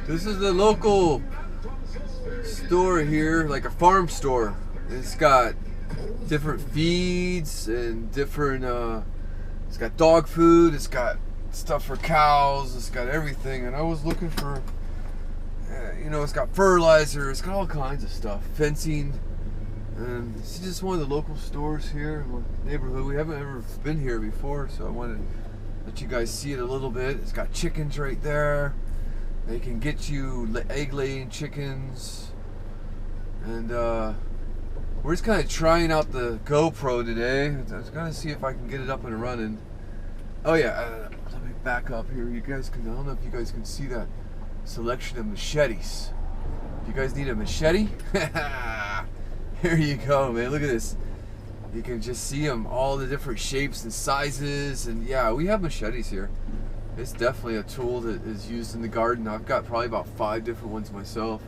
This is the local store here, like a farm store. It's got different feeds and different, it's got dog food, it's got stuff for cows, it's got everything. And I was looking for, it's got fertilizer, it's got all kinds of stuff, fencing. And this is just one of the local stores here in my neighborhood. We haven't ever been here before, so I wanted to let you guys see it a little bit. It's got chickens right there. They can get you egg-laying chickens. And we're just kind of trying out the GoPro today. I was going to see if I can get it up and running. Oh yeah, let me back up here. You guys can, I don't know if you guys can see that selection of machetes. You guys need a machete? Here you go, man. Look at this. You can just see them, all the different shapes and sizes. And yeah, we have machetes here. It's definitely a tool that is used in the garden. I've got probably about 5 different ones myself.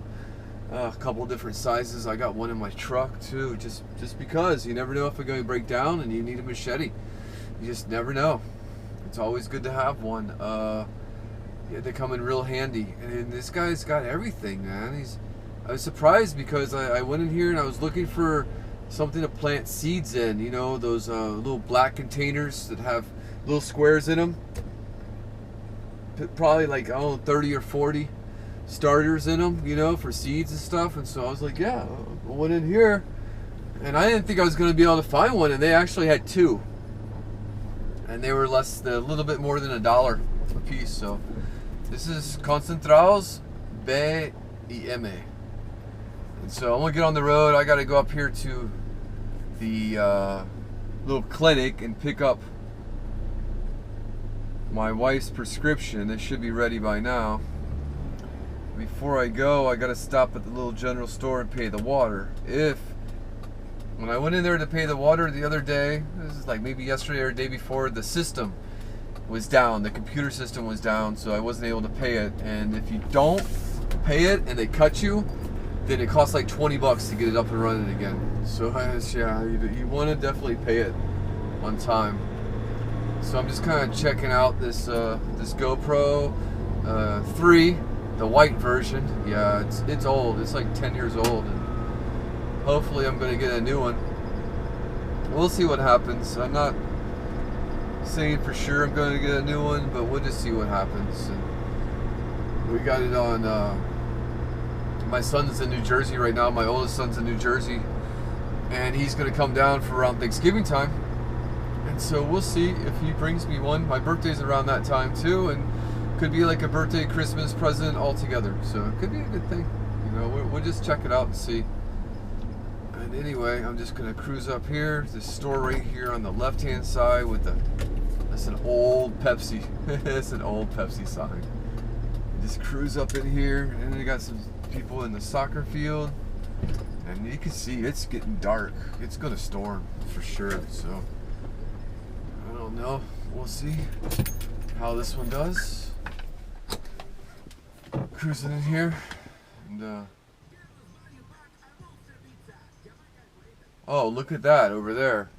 A couple different sizes. I got one in my truck too, just because you never know if it's going to break down and you need a machete. You just never know. It's always good to have one. Yeah, they come in real handy. And this guy's got everything, man. I was surprised because I went in here and I was looking for something to plant seeds in. You know, those little black containers that have little squares in them. Probably like, I don't know, 30 or 40 starters in them, for seeds and stuff. And so I was like, yeah, I went in here. And I didn't think I was going to be able to find one. And they actually had 2. And they were a little bit more than $1 a piece. So this is Concentrados B y M. And so I'm going to get on the road. I got to go up here to the little clinic and pick up my wife's prescription. It should be ready by now. Before I go, I got to stop at the little general store and pay the water. When I went in there to pay the water the other day, this is like maybe yesterday or the day before, the system was down. The computer system was down, so I wasn't able to pay it. And if you don't pay it and they cut you, then it costs like $20 to get it up and running again. So yeah, you want to definitely pay it on time. So I'm just kind of checking out this GoPro 3, the white version. Yeah, it's old. It's like 10 years old, and hopefully I'm going to get a new one. We'll see what happens. I'm not saying for sure I'm going to get a new one, but we'll just see what happens. And we got it on. My son's in New Jersey right now. My oldest son's in New Jersey, and he's going to come down for around Thanksgiving time. And so we'll see if he brings me one. My birthday's around that time too, and could be like a birthday Christmas present all together. So it could be a good thing. We'll just check it out and see. And anyway, I'm just going to cruise up here. This store right here on the left-hand side with that's an old Pepsi. It's an old Pepsi sign. Just cruise up in here, and then we got some people in the soccer field, and you can see it's getting dark. It's gonna storm for sure, so I don't know. We'll see how this one does. Cruising in here, and oh, look at that over there.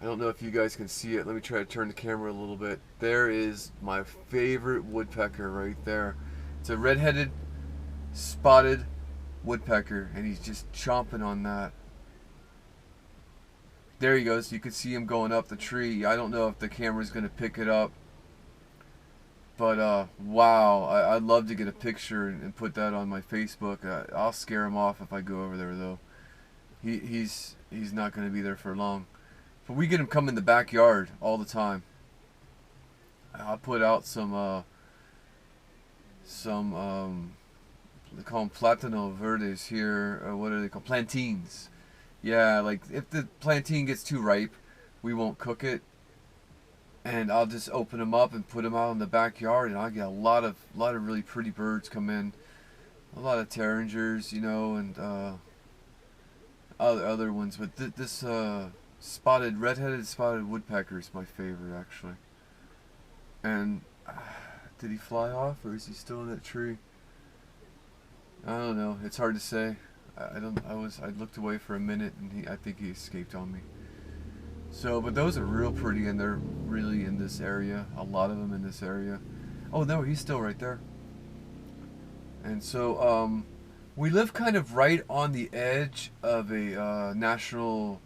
I don't know if you guys can see it. Let me try to turn the camera a little bit. There is my favorite woodpecker right there. It's a red-headed spotted woodpecker, and he's just chomping on that. There he goes. You can see him going up the tree. I don't know if the camera's going to pick it up, but wow, I'd love to get a picture and put that on my Facebook. I'll scare him off if I go over there, though. He's not going to be there for long, but we get him come in the backyard all the time. I'll put out some they call them platano verdes here, or what are they called? Plantains. Yeah, like if the plantain gets too ripe, we won't cook it, and I'll just open them up and put them out in the backyard, and I'll get a lot of really pretty birds come in, a lot of tarangers, and other ones. But this red-headed spotted woodpecker is my favorite, actually. And did he fly off, or is he still in that tree? I don't know. It's hard to say. I looked away for a minute, and I think he escaped on me. So, but those are real pretty, and they're really in this area. A lot of them in this area. Oh no, he's still right there. And so, we live kind of right on the edge of a national.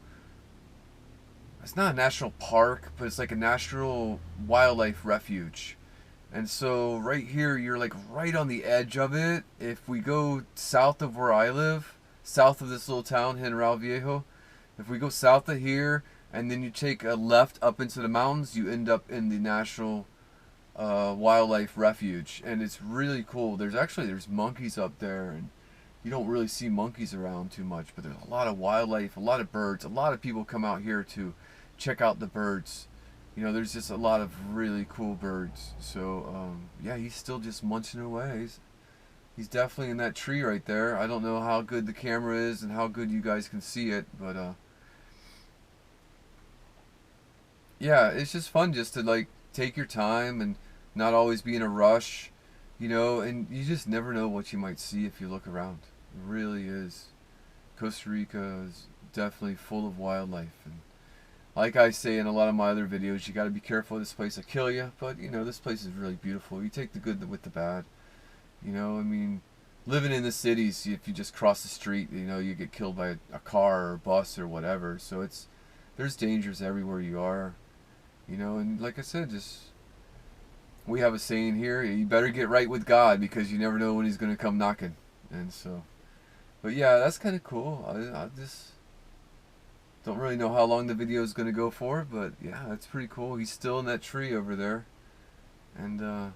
It's not a national park, but it's like a national wildlife refuge. And so right here, you're like right on the edge of it. If we go south of where I live, south of this little town, General Viejo, if we go south of here and then you take a left up into the mountains, you end up in the National Wildlife Refuge, and it's really cool. There's monkeys up there, and you don't really see monkeys around too much, but there's a lot of wildlife, a lot of birds. A lot of people come out here to check out the birds. You know, there's just a lot of really cool birds. So yeah, he's still just munching away. He's definitely in that tree right there. I don't know how good the camera is and how good you guys can see it, but yeah, it's just fun just to like take your time and not always be in a rush, you know, and you just never know what you might see if you look around. It really is. Costa Rica is definitely full of wildlife, and like I say in a lot of my other videos, you got to be careful. This place will kill you, but you know, this place is really beautiful. You take the good with the bad. You know, I mean, living in the cities, if you just cross the street, you know, you get killed by a car or a bus or whatever. So there's dangers everywhere you are. You know, and like I said, just we have a saying here: you better get right with God because you never know when He's gonna come knocking. And so, but yeah, that's kind of cool. I just don't really know how long the video is gonna go for, but yeah, that's pretty cool. He's still in that tree over there, and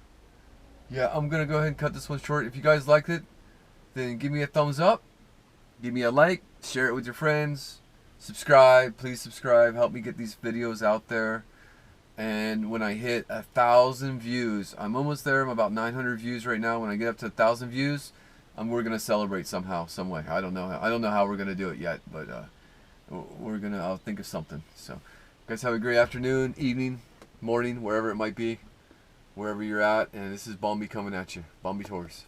yeah, I'm gonna go ahead and cut this one short. If you guys liked it, then give me a thumbs up, give me a like, share it with your friends, subscribe. Please subscribe. Help me get these videos out there. And when I hit 1,000 views, I'm almost there. I'm about 900 views right now. When I get up to 1,000 views, we're gonna celebrate somehow, some way. I don't know. I don't know how we're gonna do it yet, but I'll think of something. So, you guys have a great afternoon, evening, morning, wherever it might be, wherever you're at. And this is Bombi coming at you. Bombi Tours.